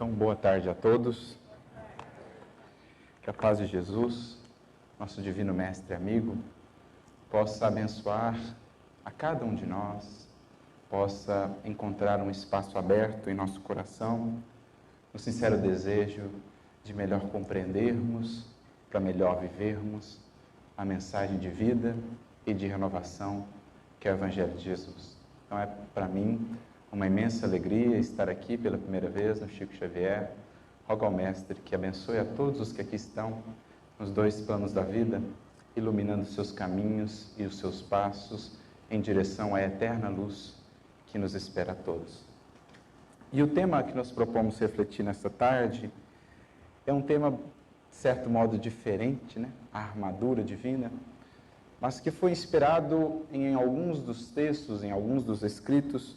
Então, boa tarde a todos. Que a paz de Jesus, nosso divino mestre e amigo, possa abençoar a cada um de nós, possa encontrar um espaço aberto em nosso coração, no sincero desejo de melhor compreendermos, para melhor vivermos a mensagem de vida e de renovação que é o Evangelho de Jesus. Então, é para mim uma imensa alegria estar aqui pela primeira vez no Chico Xavier. Rogo ao Mestre que abençoe a todos os que aqui estão, nos dois planos da vida, iluminando os seus caminhos e os seus passos em direção à eterna luz que nos espera a todos. E o tema que nós propomos refletir nesta tarde é um tema, de certo modo, diferente, né? A armadura divina, mas que foi inspirado em alguns dos textos, em alguns dos escritos,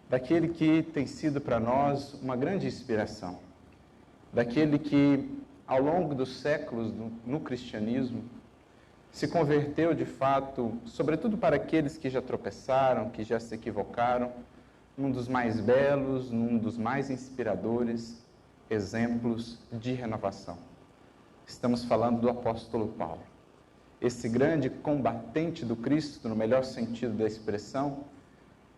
daquele que tem sido para nós uma grande inspiração, daquele que, ao longo dos séculos no cristianismo, se converteu de fato, sobretudo para aqueles que já tropeçaram, que já se equivocaram, num dos mais belos, num dos mais inspiradores exemplos de renovação. Estamos falando do apóstolo Paulo, esse grande combatente do Cristo, no melhor sentido da expressão,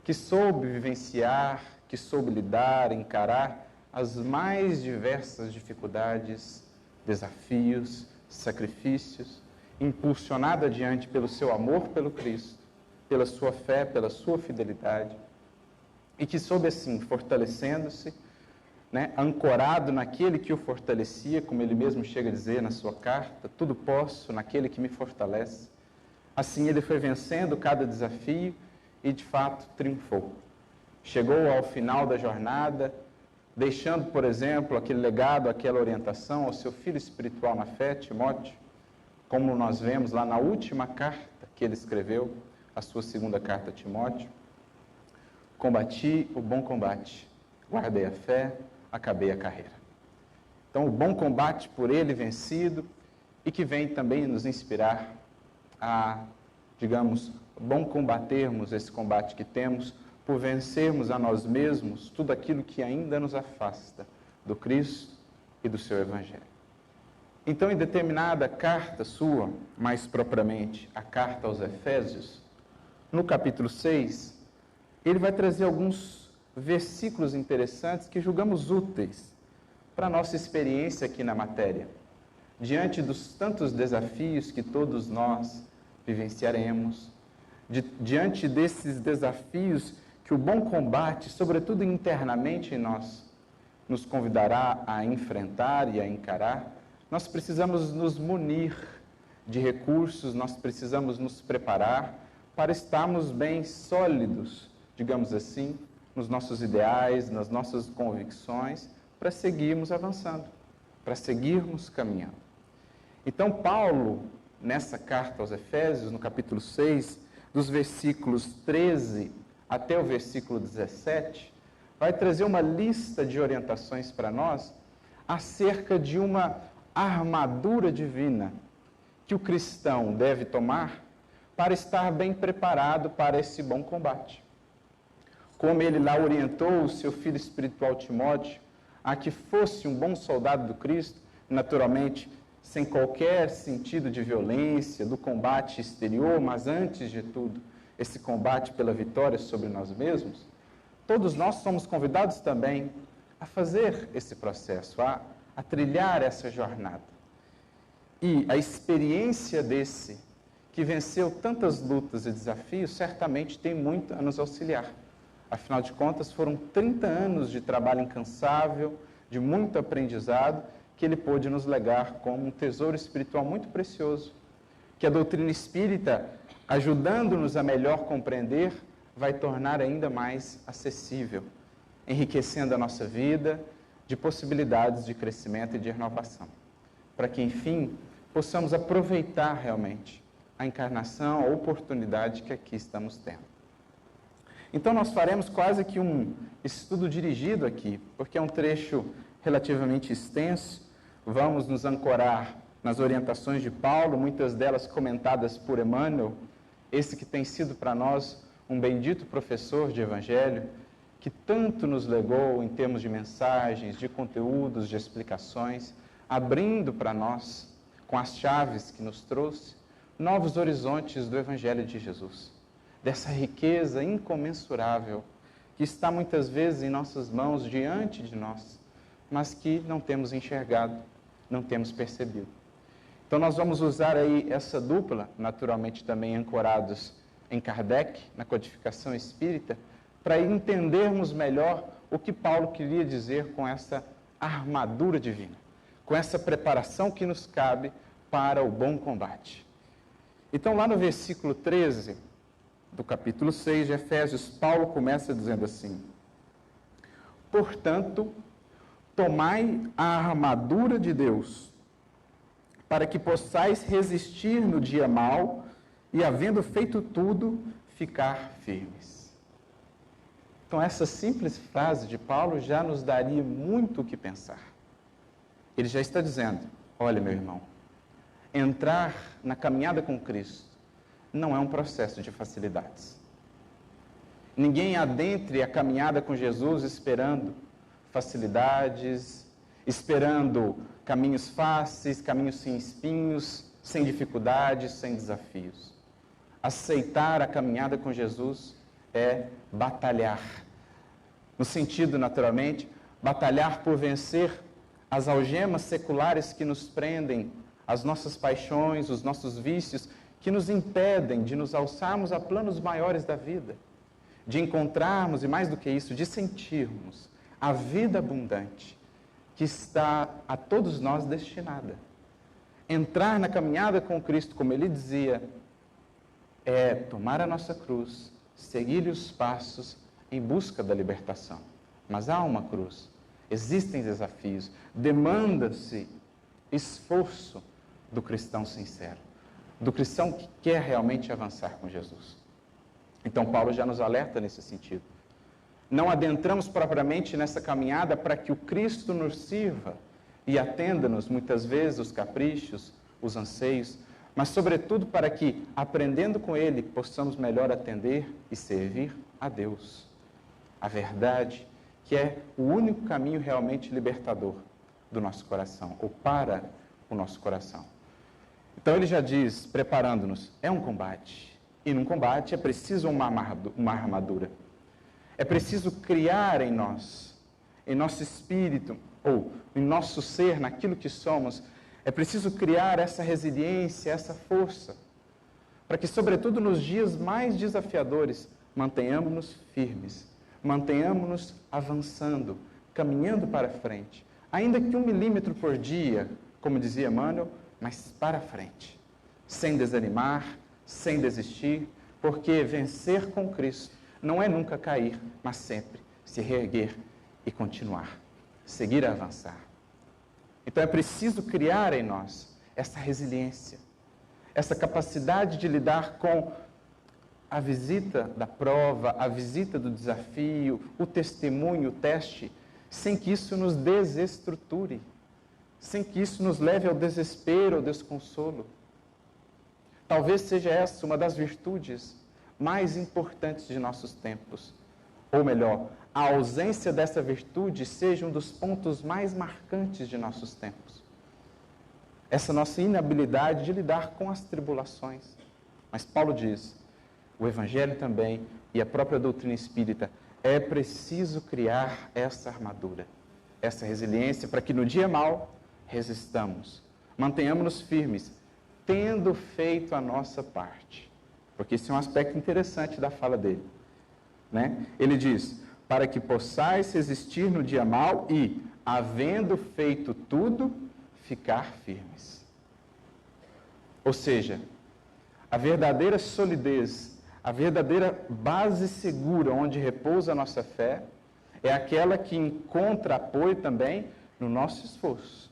que soube vivenciar, que soube lidar, encarar as mais diversas dificuldades, desafios, sacrifícios, impulsionado adiante pelo seu amor pelo Cristo, pela sua fé, pela sua fidelidade, e que soube assim, fortalecendo-se, né, ancorado naquele que o fortalecia, como ele mesmo chega a dizer na sua carta, tudo posso naquele que me fortalece. Assim ele foi vencendo cada desafio e de fato triunfou. Chegou ao final da jornada, deixando, por exemplo, aquele legado, aquela orientação ao seu filho espiritual na fé, Timóteo, como nós vemos lá na última carta que ele escreveu, a sua segunda carta a Timóteo: combati o bom combate, guardei a fé, acabei a carreira. Então, o bom combate por ele vencido e que vem também nos inspirar a, digamos, bom combatermos esse combate que temos por vencermos a nós mesmos tudo aquilo que ainda nos afasta do Cristo e do seu Evangelho. Então, em determinada carta sua, mais propriamente a carta aos Efésios, no capítulo 6, ele vai trazer alguns versículos interessantes que julgamos úteis para a nossa experiência aqui na matéria, diante dos tantos desafios que todos nós vivenciaremos, diante desses desafios que o bom combate, sobretudo internamente em nós, nos convidará a enfrentar e a encarar. Nós precisamos nos munir de recursos, nós precisamos nos preparar para estarmos bem sólidos, digamos assim, nos nossos ideais, nas nossas convicções, para seguirmos avançando, para seguirmos caminhando. Então, Paulo, nessa carta aos Efésios, no capítulo 6, dos versículos 13 até o versículo 17, vai trazer uma lista de orientações para nós acerca de uma armadura divina que o cristão deve tomar para estar bem preparado para esse bom combate. Como ele lá orientou o seu filho espiritual Timóteo a que fosse um bom soldado do Cristo, naturalmente sem qualquer sentido de violência, do combate exterior, mas antes de tudo, esse combate pela vitória sobre nós mesmos, todos nós somos convidados também a fazer esse processo, a trilhar essa jornada. E a experiência desse, que venceu tantas lutas e desafios, certamente tem muito a nos auxiliar. Afinal de contas, foram 30 anos de trabalho incansável, de muito aprendizado, que ele pôde nos legar como um tesouro espiritual muito precioso, que a doutrina espírita, ajudando-nos a melhor compreender, vai tornar ainda mais acessível, enriquecendo a nossa vida de possibilidades de crescimento e de renovação, para que, enfim, possamos aproveitar realmente a encarnação, a oportunidade que aqui estamos tendo. Então, nós faremos quase que um estudo dirigido aqui, porque é um trecho relativamente extenso. Vamos nos ancorar nas orientações de Paulo, muitas delas comentadas por Emmanuel, esse que tem sido para nós um bendito professor de Evangelho, que tanto nos legou em termos de mensagens, de conteúdos, de explicações, abrindo para nós, com as chaves que nos trouxe, novos horizontes do Evangelho de Jesus, dessa riqueza incomensurável que está muitas vezes em nossas mãos, diante de nós, mas que não temos enxergado, não temos percebido. Então nós vamos usar aí essa dupla, naturalmente também ancorados em Kardec, na codificação espírita, para entendermos melhor o que Paulo queria dizer com essa armadura divina, com essa preparação que nos cabe para o bom combate. Então lá no versículo 13 do capítulo 6 de Efésios, Paulo começa dizendo assim: portanto, tomai a armadura de Deus, para que possais resistir no dia mau e, havendo feito tudo, ficar firmes. Então, essa simples frase de Paulo já nos daria muito o que pensar. Ele já está dizendo: olha, meu irmão, entrar na caminhada com Cristo não é um processo de facilidades. Ninguém adentre a caminhada com Jesus esperando facilidades, esperando caminhos fáceis, caminhos sem espinhos, sem dificuldades, sem desafios. Aceitar a caminhada com Jesus é batalhar. No sentido, naturalmente, batalhar por vencer as algemas seculares que nos prendem, as nossas paixões, os nossos vícios, que nos impedem de nos alçarmos a planos maiores da vida, de encontrarmos, e mais do que isso, de sentirmos a vida abundante que está a todos nós destinada. Entrar na caminhada com Cristo, como ele dizia, é tomar a nossa cruz, seguir-lhe os passos em busca da libertação. Mas há uma cruz, existem desafios, demanda-se esforço do cristão sincero, do cristão que quer realmente avançar com Jesus. Então Paulo já nos alerta nesse sentido. Não adentramos propriamente nessa caminhada para que o Cristo nos sirva e atenda-nos muitas vezes os caprichos, os anseios, mas sobretudo para que, aprendendo com Ele, possamos melhor atender e servir a Deus. A verdade, que é o único caminho realmente libertador do nosso coração, ou para o nosso coração. Então ele já diz, preparando-nos, é um combate. E num combate é preciso uma armadura. É preciso criar em nós, em nosso espírito, ou em nosso ser, naquilo que somos, é preciso criar essa resiliência, essa força, para que, sobretudo nos dias mais desafiadores, mantenhamos-nos firmes, mantenhamos-nos avançando, caminhando para frente, ainda que 1 milímetro por dia, como dizia Emmanuel, mas para frente, sem desanimar, sem desistir, porque vencer com Cristo não é nunca cair, mas sempre se reerguer e continuar, seguir a avançar. Então é preciso criar em nós essa resiliência, essa capacidade de lidar com a visita da prova, a visita do desafio, o testemunho, o teste, sem que isso nos desestruture, sem que isso nos leve ao desespero, ao desconsolo. Talvez seja essa uma das virtudes mais importantes de nossos tempos. Ou melhor, a ausência dessa virtude seja um dos pontos mais marcantes de nossos tempos. Essa nossa inabilidade de lidar com as tribulações. Mas Paulo diz, o Evangelho também e a própria doutrina espírita, é preciso criar essa armadura, essa resiliência, para que no dia mau resistamos, mantenhamos-nos firmes, tendo feito a nossa parte. Porque esse é um aspecto interessante da fala dele, né? Ele diz, para que possais resistir no dia mau e, havendo feito tudo, ficar firmes. Ou seja, a verdadeira solidez, a verdadeira base segura onde repousa a nossa fé, é aquela que encontra apoio também no nosso esforço.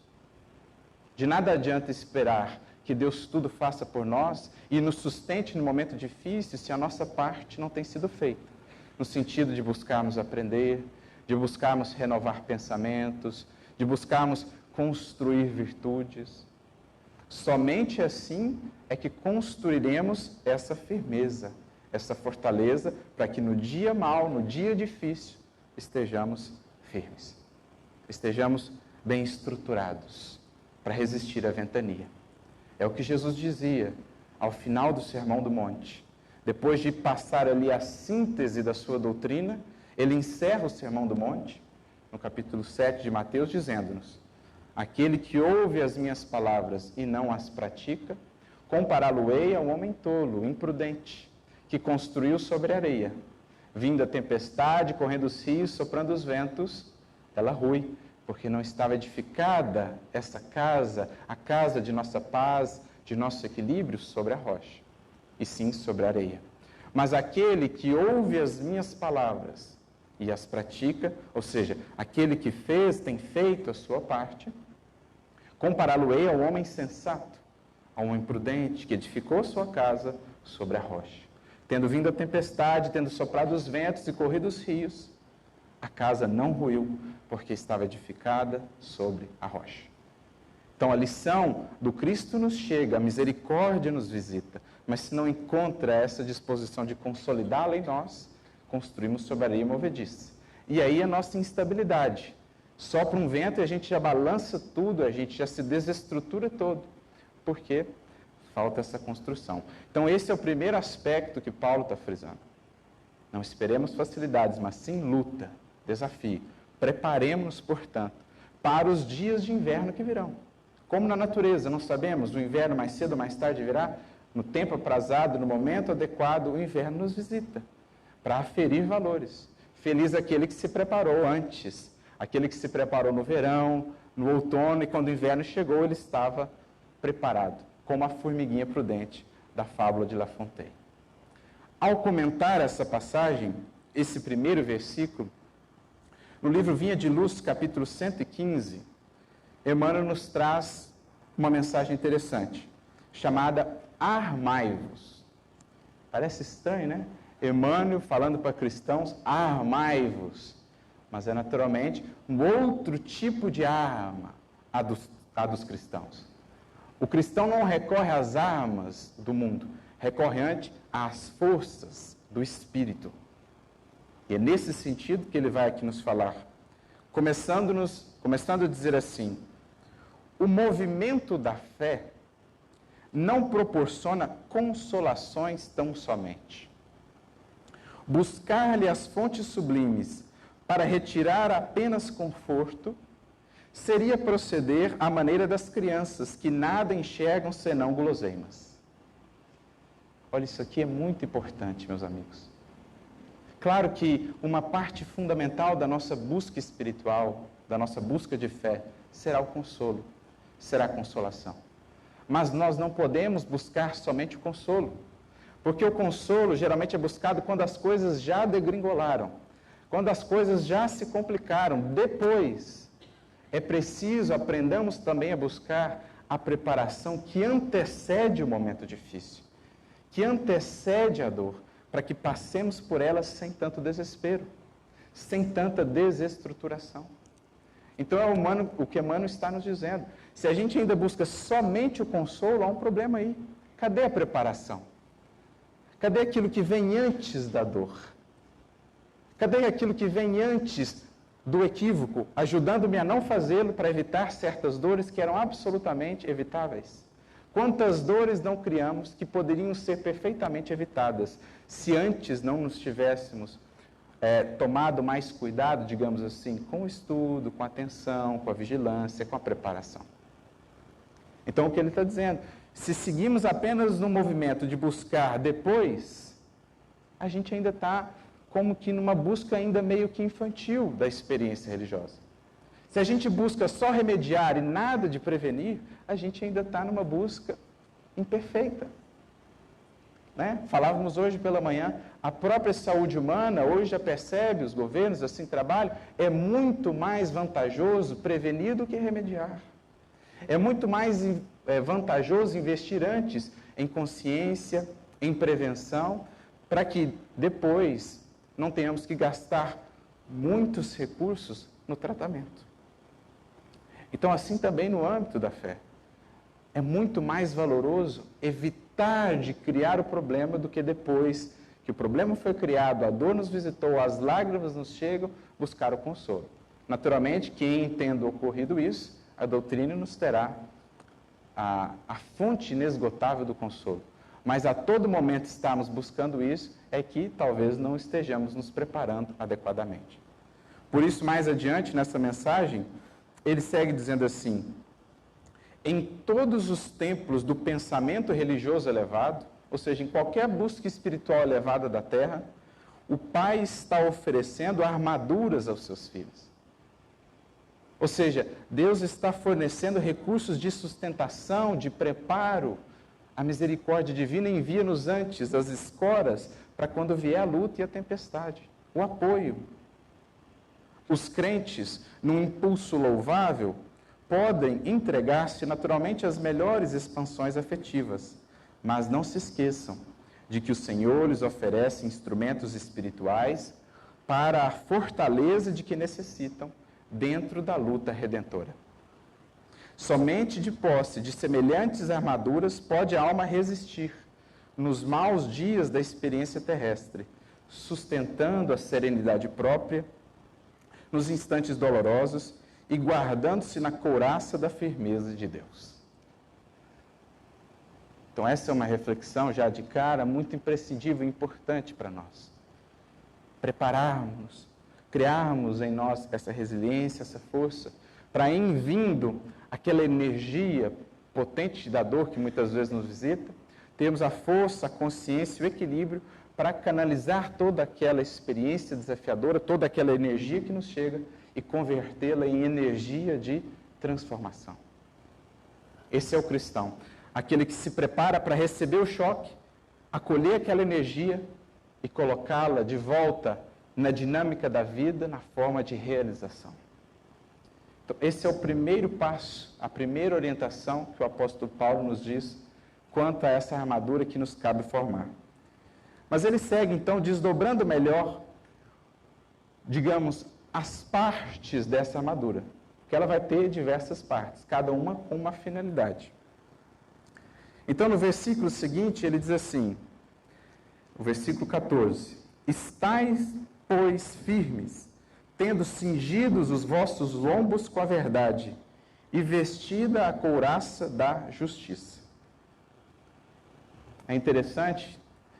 De nada adianta esperar que Deus tudo faça por nós e nos sustente no momento difícil se a nossa parte não tem sido feita. No sentido de buscarmos aprender, de buscarmos renovar pensamentos, de buscarmos construir virtudes. Somente assim é que construiremos essa firmeza, essa fortaleza, para que no dia mau, no dia difícil, estejamos firmes, estejamos bem estruturados para resistir à ventania. É o que Jesus dizia ao final do Sermão do Monte. Depois de passar ali a síntese da sua doutrina, ele encerra o Sermão do Monte, no capítulo 7 de Mateus, dizendo-nos: aquele que ouve as minhas palavras e não as pratica, compará-lo-ei a um homem tolo, imprudente, que construiu sobre a areia. Vindo a tempestade, correndo os rios, soprando os ventos, ela rui, porque não estava edificada essa casa, a casa de nossa paz, de nosso equilíbrio, sobre a rocha, e sim sobre a areia. Mas aquele que ouve as minhas palavras e as pratica, ou seja, aquele que tem feito a sua parte, compará-lo-ei ao homem sensato, ao homem prudente, que edificou sua casa sobre a rocha. Tendo vindo a tempestade, tendo soprado os ventos e corrido os rios, a casa não ruiu, porque estava edificada sobre a rocha. Então a lição do Cristo nos chega, a misericórdia nos visita, mas se não encontra essa disposição de consolidá-la em nós, construímos sobre a areia movediça. E aí a nossa instabilidade. Sopra um vento e a gente já balança tudo, a gente já se desestrutura todo. Por quê? Falta essa construção. Então esse é o primeiro aspecto que Paulo está frisando. Não esperemos facilidades, mas sim luta, desafio. Preparemos-nos, portanto, para os dias de inverno que virão. Como na natureza, não sabemos, o inverno mais cedo ou mais tarde virá, no tempo aprazado, no momento adequado, o inverno nos visita, para aferir valores. Feliz aquele que se preparou antes, aquele que se preparou no verão, no outono, e quando o inverno chegou, ele estava preparado, como a formiguinha prudente da fábula de La Fontaine. Ao comentar essa passagem, esse primeiro versículo, no livro Vinha de Luz, capítulo 115, Emmanuel nos traz uma mensagem interessante, chamada Armai-vos. Parece estranho, né? Emmanuel falando para cristãos, armai-vos. Mas é naturalmente um outro tipo de arma, a dos cristãos. O cristão não recorre às armas do mundo, recorre antes às forças do Espírito. E é nesse sentido que ele vai aqui nos falar, começando a dizer assim: o movimento da fé não proporciona consolações tão somente. Buscar-lhe as fontes sublimes para retirar apenas conforto seria proceder à maneira das crianças que nada enxergam senão guloseimas. Olha, isso aqui é muito importante, meus amigos. Claro que uma parte fundamental da nossa busca espiritual, da nossa busca de fé, será o consolo, será a consolação. Mas nós não podemos buscar somente o consolo, porque o consolo geralmente é buscado quando as coisas já degringolaram, quando as coisas já se complicaram. Depois, é preciso aprendamos também a buscar a preparação que antecede o momento difícil, que antecede a dor, para que passemos por elas sem tanto desespero, sem tanta desestruturação. Então é o que Emmanuel está nos dizendo. Se a gente ainda busca somente o consolo, há um problema aí. Cadê a preparação? Cadê aquilo que vem antes da dor? Cadê aquilo que vem antes do equívoco, ajudando-me a não fazê-lo para evitar certas dores que eram absolutamente evitáveis? Quantas dores não criamos que poderiam ser perfeitamente evitadas se antes não nos tivéssemos tomado mais cuidado, digamos assim, com o estudo, com a atenção, com a vigilância, com a preparação. Então, o que ele está dizendo? Se seguimos apenas no movimento de buscar depois, a gente ainda está como que numa busca ainda meio que infantil da experiência religiosa. Se a gente busca só remediar e nada de prevenir, a gente ainda está numa busca imperfeita. Né? Falávamos hoje pela manhã, a própria saúde humana hoje já percebe, os governos assim trabalham, é muito mais vantajoso prevenir do que remediar. É muito mais vantajoso investir antes em consciência, em prevenção, para que depois não tenhamos que gastar muitos recursos no tratamento. Então, assim também no âmbito da fé. É muito mais valoroso evitar de criar o problema do que depois que o problema foi criado, a dor nos visitou, as lágrimas nos chegam, buscar o consolo. Naturalmente, que tendo ocorrido isso, a doutrina nos terá a fonte inesgotável do consolo. Mas a todo momento estarmos buscando isso, é que talvez não estejamos nos preparando adequadamente. Por isso, mais adiante, nessa mensagem, ele segue dizendo assim: em todos os templos do pensamento religioso elevado, ou seja, em qualquer busca espiritual elevada da terra, o Pai está oferecendo armaduras aos seus filhos. Ou seja, Deus está fornecendo recursos de sustentação, de preparo. A misericórdia divina envia-nos antes as escoras para quando vier a luta e a tempestade, o apoio. Os crentes, num impulso louvável, podem entregar-se naturalmente às melhores expansões afetivas, mas não se esqueçam de que o Senhor lhes oferece instrumentos espirituais para a fortaleza de que necessitam dentro da luta redentora. Somente de posse de semelhantes armaduras pode a alma resistir nos maus dias da experiência terrestre, sustentando a serenidade própria nos instantes dolorosos e guardando-se na couraça da firmeza de Deus. Então essa é uma reflexão já de cara muito imprescindível e importante para nós. Prepararmos, criarmos em nós essa resiliência, essa força, para em vindo aquela energia potente da dor que muitas vezes nos visita, termos a força, a consciência e o equilíbrio para canalizar toda aquela experiência desafiadora, toda aquela energia que nos chega e convertê-la em energia de transformação. Esse é o cristão, aquele que se prepara para receber o choque, acolher aquela energia e colocá-la de volta na dinâmica da vida, na forma de realização. Então, esse é o primeiro passo, a primeira orientação que o apóstolo Paulo nos diz quanto a essa armadura que nos cabe formar. Mas ele segue, então, desdobrando melhor, digamos, as partes dessa armadura, porque ela vai ter diversas partes, cada uma com uma finalidade. Então, no versículo seguinte, ele diz assim, o versículo 14, estais, pois, firmes, tendo cingidos os vossos lombos com a verdade, e vestida a couraça da justiça. É interessante,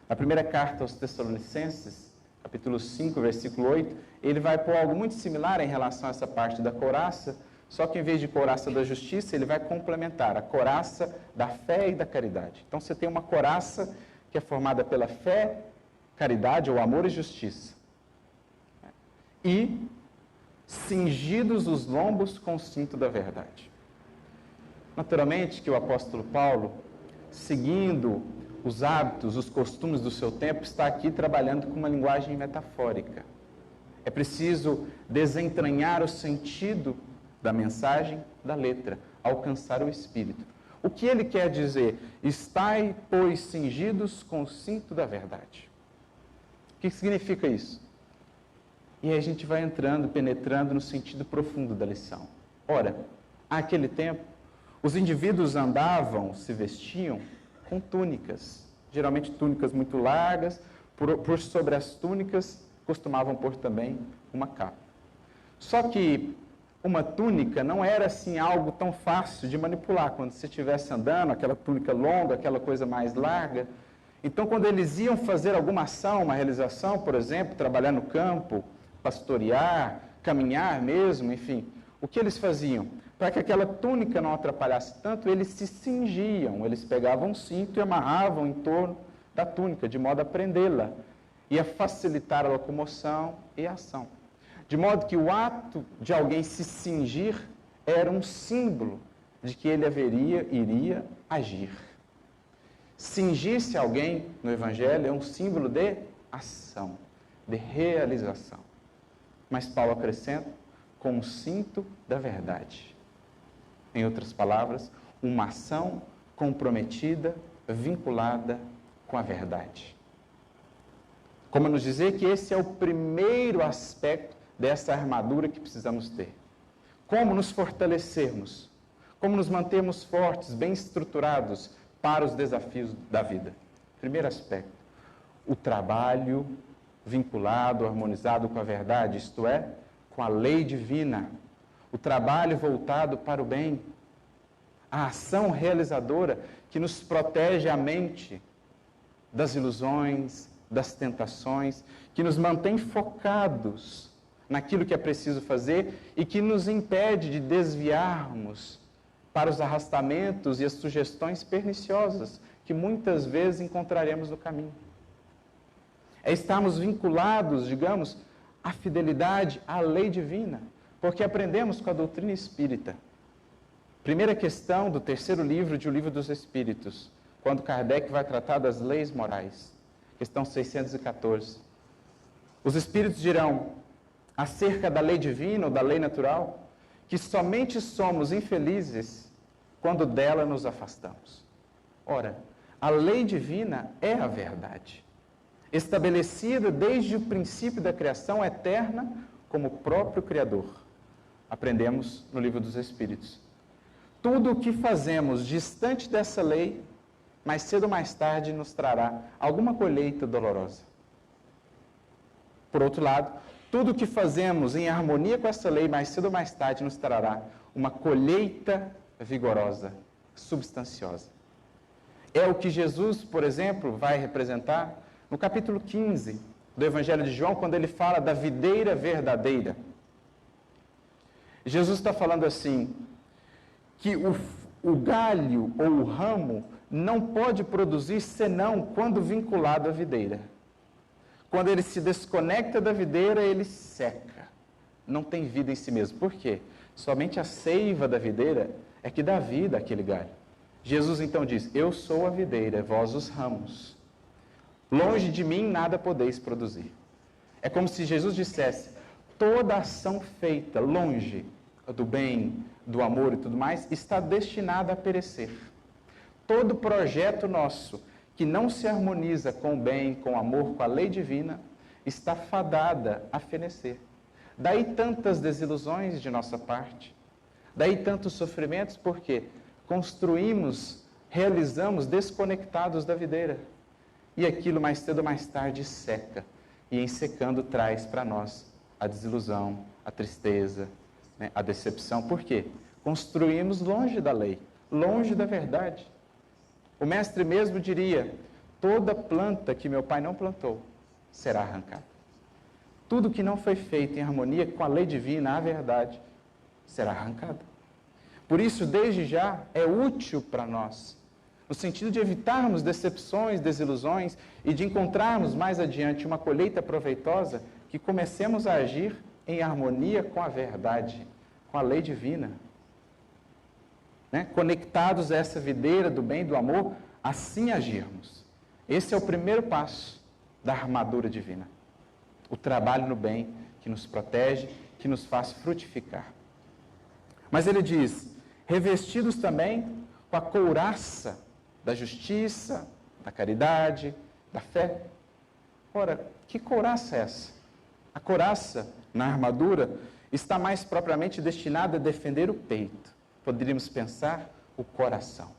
na primeira carta aos Tessalonicenses, capítulo 5, versículo 8, ele vai pôr algo muito similar em relação a essa parte da couraça, só que em vez de couraça da justiça, ele vai complementar a couraça da fé e da caridade. Então você tem uma couraça que é formada pela fé, caridade ou amor e justiça. E cingidos os lombos com o cinto da verdade. Naturalmente que o apóstolo Paulo, seguindo os hábitos, os costumes do seu tempo, está aqui trabalhando com uma linguagem metafórica. É preciso desentranhar o sentido da mensagem da letra, alcançar o espírito. O que ele quer dizer? Estai, pois, cingidos com o cinto da verdade. O que significa isso? E aí a gente vai entrando, penetrando no sentido profundo da lição. Ora, naquele tempo, os indivíduos andavam, se vestiam com túnicas, geralmente túnicas muito largas, por sobre as túnicas costumavam pôr também uma capa. Só que uma túnica não era assim algo tão fácil de manipular, quando você estivesse andando, aquela túnica longa, aquela coisa mais larga. Então, quando eles iam fazer alguma ação, uma realização, por exemplo, trabalhar no campo, pastorear, caminhar mesmo, enfim, o que eles faziam? Para que aquela túnica não atrapalhasse tanto, eles se cingiam, eles pegavam um cinto e amarravam em torno da túnica, de modo a prendê-la e a facilitar a locomoção e a ação. De modo que o ato de alguém se cingir era um símbolo de que ele iria agir. Cingir-se alguém no Evangelho é um símbolo de ação, de realização. Mas Paulo acrescenta, com o cinto da verdade. Em outras palavras, uma ação comprometida, vinculada com a verdade. Como nos dizer que esse é o primeiro aspecto dessa armadura que precisamos ter. Como nos fortalecermos, como nos mantermos fortes, bem estruturados para os desafios da vida. Primeiro aspecto, o trabalho vinculado, harmonizado com a verdade, isto é, com a lei divina, o trabalho voltado para o bem, a ação realizadora que nos protege a mente das ilusões, das tentações, que nos mantém focados naquilo que é preciso fazer e que nos impede de desviarmos para os arrastamentos e as sugestões perniciosas que muitas vezes encontraremos no caminho. É estarmos vinculados, digamos, à fidelidade à lei divina, porque aprendemos com a doutrina espírita. Primeira questão do terceiro livro de O Livro dos Espíritos, quando Kardec vai tratar das leis morais. Questão 614. Os Espíritos dirão, acerca da lei divina ou da lei natural, que somente somos infelizes quando dela nos afastamos. Ora, a lei divina é a verdade, estabelecida desde o princípio da criação eterna como o próprio Criador. Aprendemos no Livro dos Espíritos. Tudo o que fazemos distante dessa lei, mais cedo ou mais tarde nos trará alguma colheita dolorosa. Por outro lado, tudo o que fazemos em harmonia com essa lei, mais cedo ou mais tarde nos trará uma colheita vigorosa, substanciosa. É o que Jesus, por exemplo, vai representar no capítulo 15 do Evangelho de João, quando ele fala da videira verdadeira. Jesus está falando assim, que o galho ou o ramo não pode produzir senão quando vinculado à videira. Quando ele se desconecta da videira, ele seca. Não tem vida em si mesmo. Por quê? Somente a seiva da videira é que dá vida àquele galho. Jesus então diz, eu sou a videira, vós os ramos. Longe de mim nada podeis produzir. É como se Jesus dissesse, toda ação feita longe do bem, do amor e tudo mais, está destinada a perecer. Todo projeto nosso que não se harmoniza com o bem, com o amor, com a lei divina, está fadada a fenecer. Daí tantas desilusões de nossa parte, daí tantos sofrimentos, porque construímos, realizamos desconectados da videira. E aquilo mais cedo ou mais tarde seca, e em secando traz para nós a desilusão, a tristeza, né, a decepção. Por quê? Construímos longe da lei, longe da verdade. O mestre mesmo diria, toda planta que meu pai não plantou será arrancada. Tudo que não foi feito em harmonia com a lei divina, a verdade, será arrancado. Por isso, desde já, é útil para nós, no sentido de evitarmos decepções, desilusões e de encontrarmos mais adiante uma colheita proveitosa, que comecemos a agir em harmonia com a verdade, com a lei divina. Né? Conectados a essa videira do bem e do amor, assim agirmos. Esse é o primeiro passo da armadura divina. O trabalho no bem, que nos protege, que nos faz frutificar. Mas ele diz, revestidos também com a couraça da justiça, da caridade, da fé. Ora, que couraça é essa? A couraça, na armadura, está mais propriamente destinada a defender o peito. Poderíamos pensar o coração.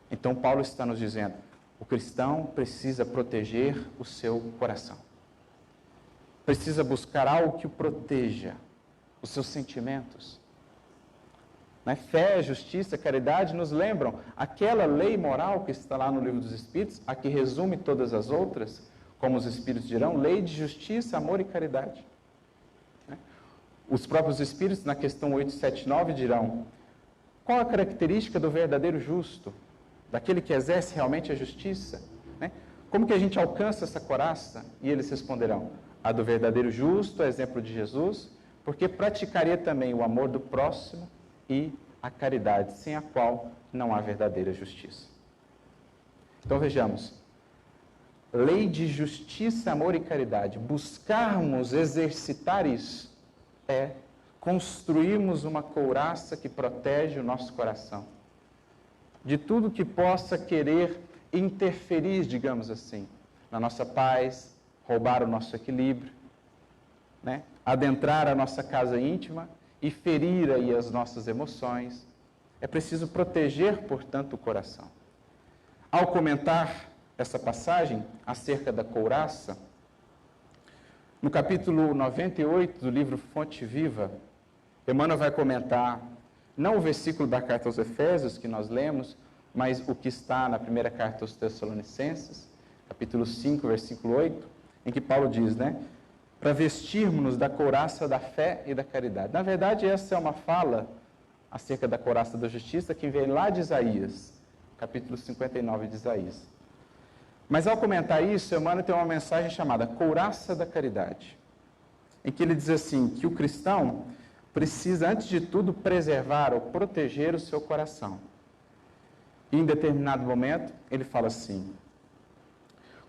Então, Paulo está nos dizendo, o cristão precisa proteger o seu coração. Precisa buscar algo que o proteja, os seus sentimentos. Né? Fé, justiça, caridade nos lembram aquela lei moral que está lá no Livro dos Espíritos, a que resume todas as outras, como os Espíritos dirão, lei de justiça, amor e caridade. Né? Os próprios Espíritos, na questão 879, dirão, qual a característica do verdadeiro justo, daquele que exerce realmente a justiça? Né? Como que a gente alcança essa couraça? E eles responderão, a do verdadeiro justo, é exemplo de Jesus, porque praticaria também o amor do próximo e a caridade, sem a qual não há verdadeira justiça. Então vejamos, lei de justiça, amor e caridade, buscarmos exercitar isso é construirmos uma couraça que protege o nosso coração de tudo que possa querer interferir, digamos assim, na nossa paz, roubar o nosso equilíbrio, né? Adentrar a nossa casa íntima e ferir aí as nossas emoções. É preciso proteger, portanto, o coração. Ao comentar essa passagem acerca da couraça, no capítulo 98 do livro Fonte Viva, Emmanuel vai comentar, não o versículo da carta aos Efésios que nós lemos, mas o que está na primeira carta aos Tessalonicenses, capítulo 5, versículo 8, em que Paulo diz, para vestirmos-nos da couraça da fé e da caridade. Na verdade, essa é uma fala acerca da couraça da justiça que vem lá de Isaías, capítulo 59 de Isaías. Mas ao comentar isso, Emmanuel tem uma mensagem chamada Couraça da Caridade, em que ele diz assim, que o cristão precisa, antes de tudo, preservar ou proteger o seu coração. E em determinado momento, ele fala assim,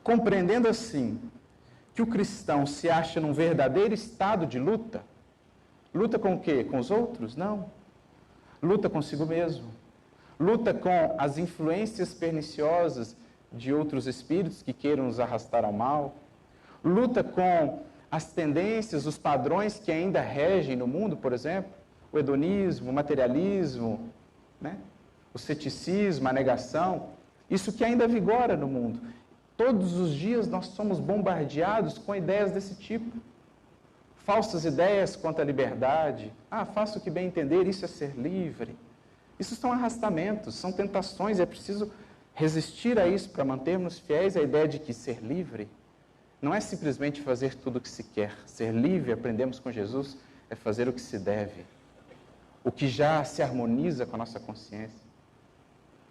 compreendendo assim, que o cristão se acha num verdadeiro estado de luta, luta com o quê? Com os outros? Não. Luta consigo mesmo. Luta com as influências perniciosas de outros espíritos que queiram nos arrastar ao mal, luta com as tendências, os padrões que ainda regem no mundo, por exemplo, o hedonismo, o materialismo, o ceticismo, a negação, isso que ainda vigora no mundo. Todos os dias nós somos bombardeados com ideias desse tipo, falsas ideias quanto à liberdade, faça o que bem entender, isso é ser livre. Isso são arrastamentos, são tentações, é preciso resistir a isso para mantermos fiéis à ideia de que ser livre não é simplesmente fazer tudo o que se quer. Ser livre, aprendemos com Jesus, é fazer o que se deve, o que já se harmoniza com a nossa consciência.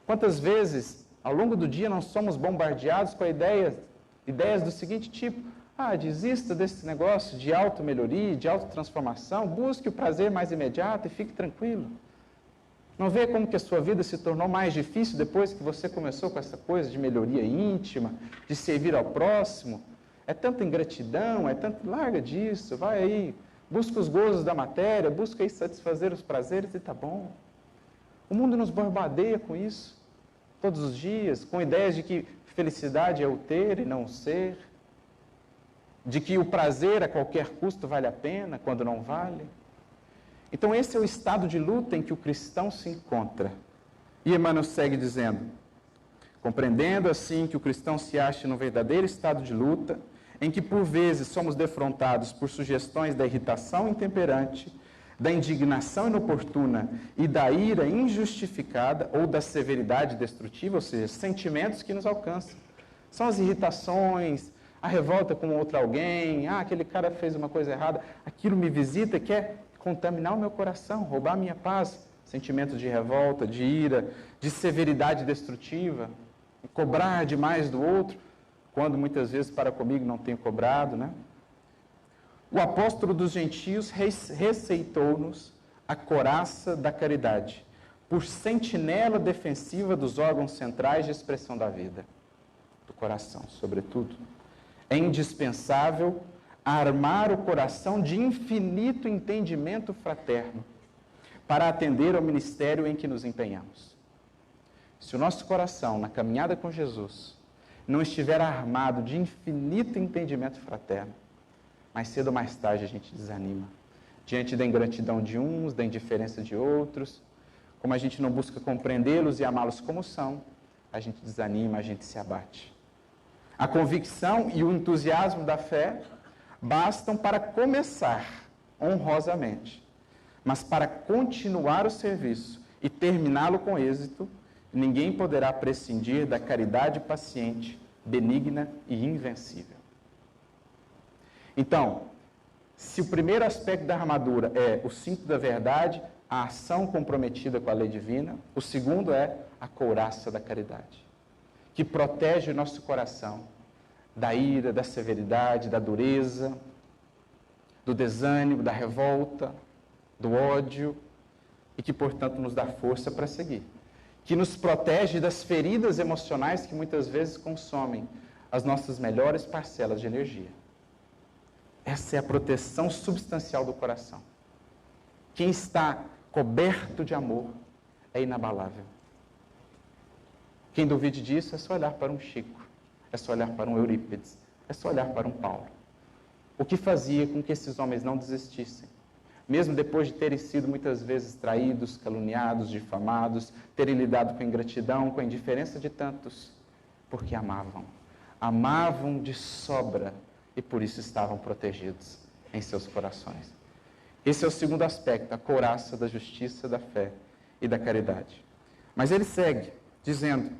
Quantas vezes, ao longo do dia, nós somos bombardeados com ideias do seguinte tipo, desista desse negócio de auto-melhoria, de autotransformação, busque o prazer mais imediato e fique tranquilo. Não vê como que a sua vida se tornou mais difícil depois que você começou com essa coisa de melhoria íntima, de servir ao próximo? É tanta ingratidão, larga disso, vai aí, busca os gozos da matéria, busca aí satisfazer os prazeres e tá bom. O mundo nos bombardeia com isso, todos os dias, com ideias de que felicidade é o ter e não o ser, de que o prazer a qualquer custo vale a pena, quando não vale. Então esse é o estado de luta em que o cristão se encontra. E Emmanuel segue dizendo, compreendendo assim que o cristão se acha no verdadeiro estado de luta, em que por vezes somos defrontados por sugestões da irritação intemperante, da indignação inoportuna e da ira injustificada ou da severidade destrutiva, ou seja, sentimentos que nos alcançam. São as irritações, a revolta com outro alguém, aquele cara fez uma coisa errada, aquilo me visita e quer contaminar o meu coração, roubar a minha paz, sentimentos de revolta, de ira, de severidade destrutiva, cobrar demais do outro, quando muitas vezes para comigo não tenho cobrado, O apóstolo dos gentios receitou-nos a couraça da caridade, por sentinela defensiva dos órgãos centrais de expressão da vida, do coração, sobretudo. É indispensável armar o coração de infinito entendimento fraterno para atender ao ministério em que nos empenhamos. Se o nosso coração, na caminhada com Jesus, não estiver armado de infinito entendimento fraterno, mais cedo ou mais tarde a gente desanima. Diante da ingratidão de uns, da indiferença de outros, como a gente não busca compreendê-los e amá-los como são, a gente desanima, a gente se abate. A convicção e o entusiasmo da fé bastam para começar honrosamente, mas para continuar o serviço e terminá-lo com êxito, ninguém poderá prescindir da caridade paciente, benigna e invencível. Então, se o primeiro aspecto da armadura é o cinto da verdade, a ação comprometida com a lei divina, o segundo é a couraça da caridade, que protege o nosso coração da ira, da severidade, da dureza, do desânimo, da revolta, do ódio, e que, portanto, nos dá força para seguir. Que nos protege das feridas emocionais que muitas vezes consomem as nossas melhores parcelas de energia. Essa é a proteção substancial do coração. Quem está coberto de amor é inabalável. Quem duvide disso é só olhar para um Chico, é só olhar para um Eurípides, é só olhar para um Paulo. O que fazia com que esses homens não desistissem? Mesmo depois de terem sido muitas vezes traídos, caluniados, difamados, terem lidado com a ingratidão, com a indiferença de tantos, Porque amavam. Amavam de sobra e por isso estavam protegidos em seus corações. Esse é o segundo aspecto, a couraça da justiça, da fé e da caridade. Mas ele segue, dizendo,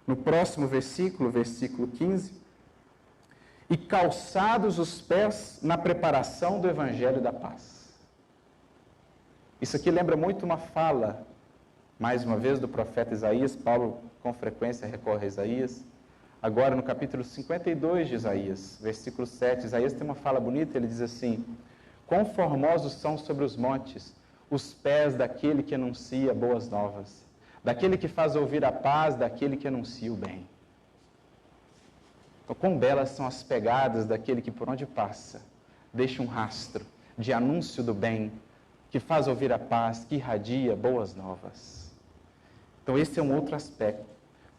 no próximo versículo, versículo 15, e calçados os pés na preparação do Evangelho da paz. Isso aqui lembra muito uma fala, mais uma vez, do profeta Isaías. Paulo, com frequência, recorre a Isaías. Agora, no capítulo 52 de Isaías, versículo 7, Isaías tem uma fala bonita, ele diz assim, quão formosos são sobre os montes os pés daquele que anuncia boas novas, daquele que faz ouvir a paz, daquele que anuncia o bem. Então, quão belas são as pegadas daquele que por onde passa, deixa um rastro de anúncio do bem, que faz ouvir a paz, que irradia boas novas. Então, esse é um outro aspecto.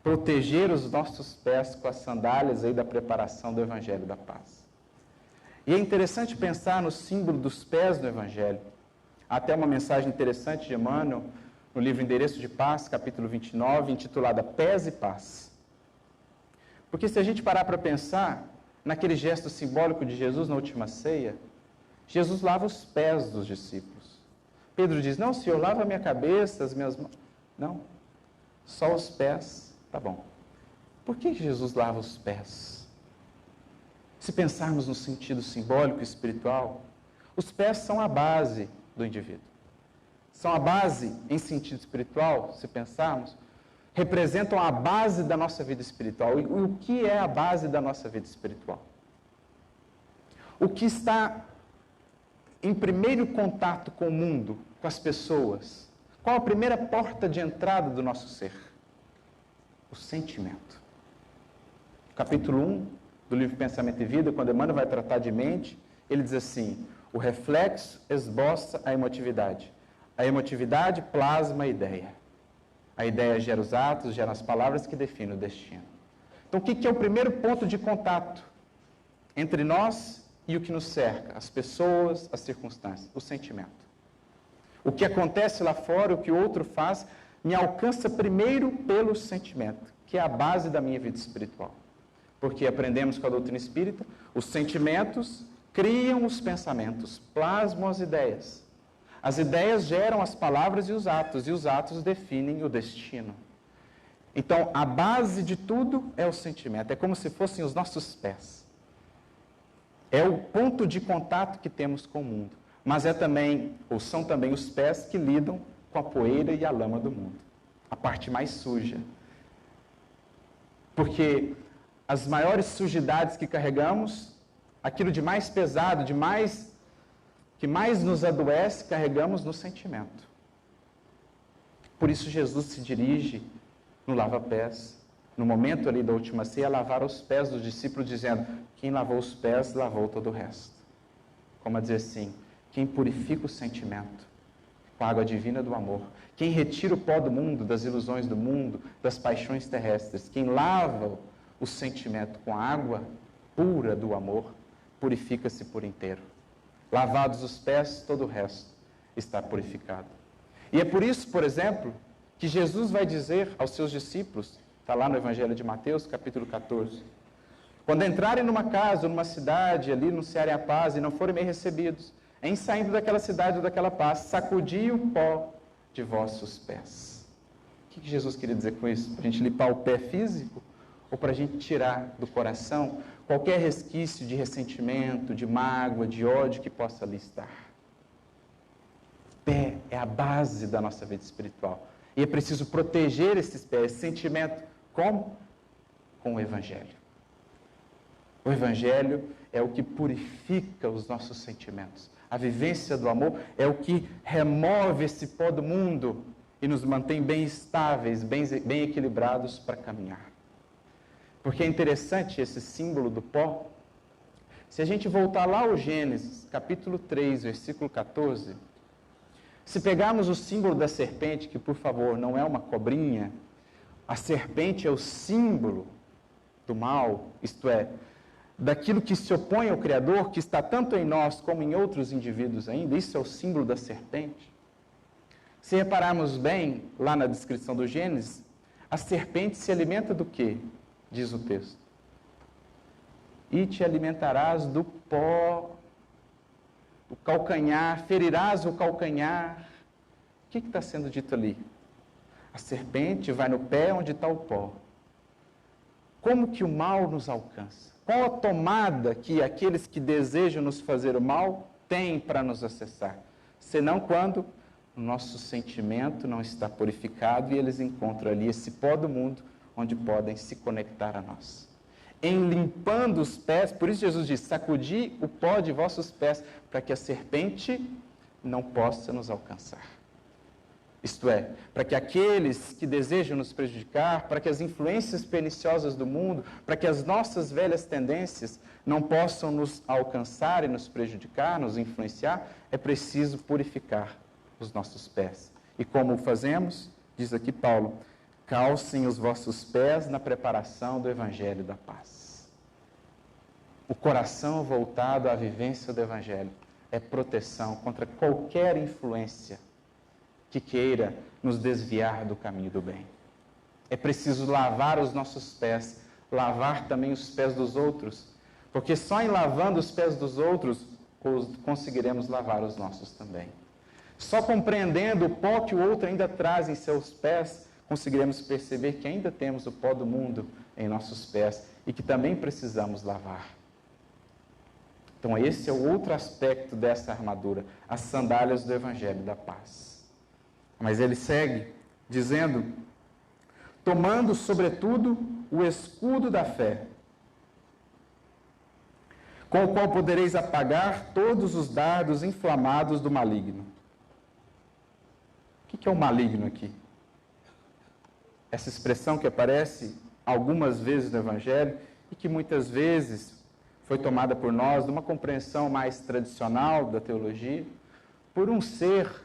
Proteger os nossos pés com as sandálias aí da preparação do Evangelho da paz. E é interessante pensar no símbolo dos pés do Evangelho. Há até uma mensagem interessante de Emmanuel, no livro Endereço de Paz, capítulo 29, intitulada Pés e Paz. Porque se a gente parar para pensar naquele gesto simbólico de Jesus na última ceia, Jesus lava os pés dos discípulos. Pedro diz, não, Senhor, lava a minha cabeça, as minhas mãos. Não, só os pés, tá bom. Por que Jesus lava os pés? Se pensarmos no sentido simbólico e espiritual, os pés são a base do indivíduo. São a base, em sentido espiritual, se pensarmos, representam a base da nossa vida espiritual. E o que é a base da nossa vida espiritual? O que está em primeiro contato com o mundo, com as pessoas? Qual a primeira porta de entrada do nosso ser? O sentimento. Capítulo 1 do livro Pensamento e Vida, quando Emmanuel vai tratar de mente, ele diz assim, o reflexo esboça a emotividade plasma a ideia. A ideia gera os atos, gera as palavras que definem o destino. Então, o que é o primeiro ponto de contato entre nós e o que nos cerca? As pessoas, as circunstâncias, o sentimento. O que acontece lá fora, o que o outro faz, me alcança primeiro pelo sentimento, que é a base da minha vida espiritual. Porque aprendemos com a doutrina espírita, os sentimentos criam os pensamentos, plasmam as ideias. As ideias geram as palavras e os atos definem o destino. Então, a base de tudo é o sentimento, é como se fossem os nossos pés. É o ponto de contato que temos com o mundo, mas é também, ou são também os pés que lidam com a poeira e a lama do mundo, a parte mais suja. Porque as maiores sujidades que carregamos, aquilo de mais pesado, que mais nos adoece, carregamos no sentimento. Por isso Jesus se dirige no lava-pés, no momento ali da última ceia, a lavar os pés dos discípulos, dizendo, quem lavou os pés, lavou todo o resto. Como a dizer assim, quem purifica o sentimento com a água divina do amor, quem retira o pó do mundo, das ilusões do mundo, das paixões terrestres, quem lava o sentimento com a água pura do amor, purifica-se por inteiro. Lavados os pés, todo o resto está purificado. E é por isso, por exemplo, que Jesus vai dizer aos seus discípulos, está lá no Evangelho de Mateus, capítulo 14, quando entrarem numa casa ou numa cidade, ali anunciarem a paz e não forem bem recebidos, em saindo daquela cidade ou daquela paz, sacudi o pó de vossos pés. O que Jesus queria dizer com isso? Para a gente limpar o pé físico ou para a gente tirar do coração qualquer resquício de ressentimento, de mágoa, de ódio que possa ali estar. O pé é a base da nossa vida espiritual. E é preciso proteger esses pés, esse sentimento, como? Com o Evangelho. O Evangelho é o que purifica os nossos sentimentos. A vivência do amor é o que remove esse pó do mundo e nos mantém bem estáveis, bem equilibrados para caminhar. Porque é interessante esse símbolo do pó. Se a gente voltar lá ao Gênesis, capítulo 3, versículo 14, se pegarmos o símbolo da serpente, que por favor não é uma cobrinha, a serpente é o símbolo do mal, isto é, daquilo que se opõe ao Criador, que está tanto em nós como em outros indivíduos ainda, isso é o símbolo da serpente. Se repararmos bem, lá na descrição do Gênesis, a serpente se alimenta do quê? diz o texto. E te alimentarás do pó, do calcanhar, ferirás o calcanhar. O que está sendo dito ali? A serpente vai no pé onde está o pó. Como que o mal nos alcança? Qual a tomada que aqueles que desejam nos fazer o mal têm para nos acessar? Senão quando o nosso sentimento não está purificado e eles encontram ali esse pó do mundo onde podem se conectar a nós. Em limpando os pés, por isso Jesus diz, sacudi o pó de vossos pés, para que a serpente não possa nos alcançar. Isto é, para que aqueles que desejam nos prejudicar, para que as influências perniciosas do mundo, para que as nossas velhas tendências não possam nos alcançar e nos prejudicar, nos influenciar, é preciso purificar os nossos pés. E como o fazemos? Diz aqui Paulo, calcem os vossos pés na preparação do Evangelho da paz. O coração voltado à vivência do Evangelho é proteção contra qualquer influência que queira nos desviar do caminho do bem. É preciso lavar os nossos pés, lavar também os pés dos outros, porque só em lavando os pés dos outros conseguiremos lavar os nossos também. Só compreendendo o pó que o outro ainda traz em seus pés, conseguiremos perceber que ainda temos o pó do mundo em nossos pés e que também precisamos lavar. Então esse é o outro aspecto dessa armadura, as sandálias do Evangelho da paz. Mas ele segue dizendo, tomando sobretudo o escudo da fé, com o qual podereis apagar todos os dardos inflamados do maligno. O que é o maligno aqui? Essa expressão que aparece algumas vezes no Evangelho e que muitas vezes foi tomada por nós, numa compreensão mais tradicional da teologia, por um ser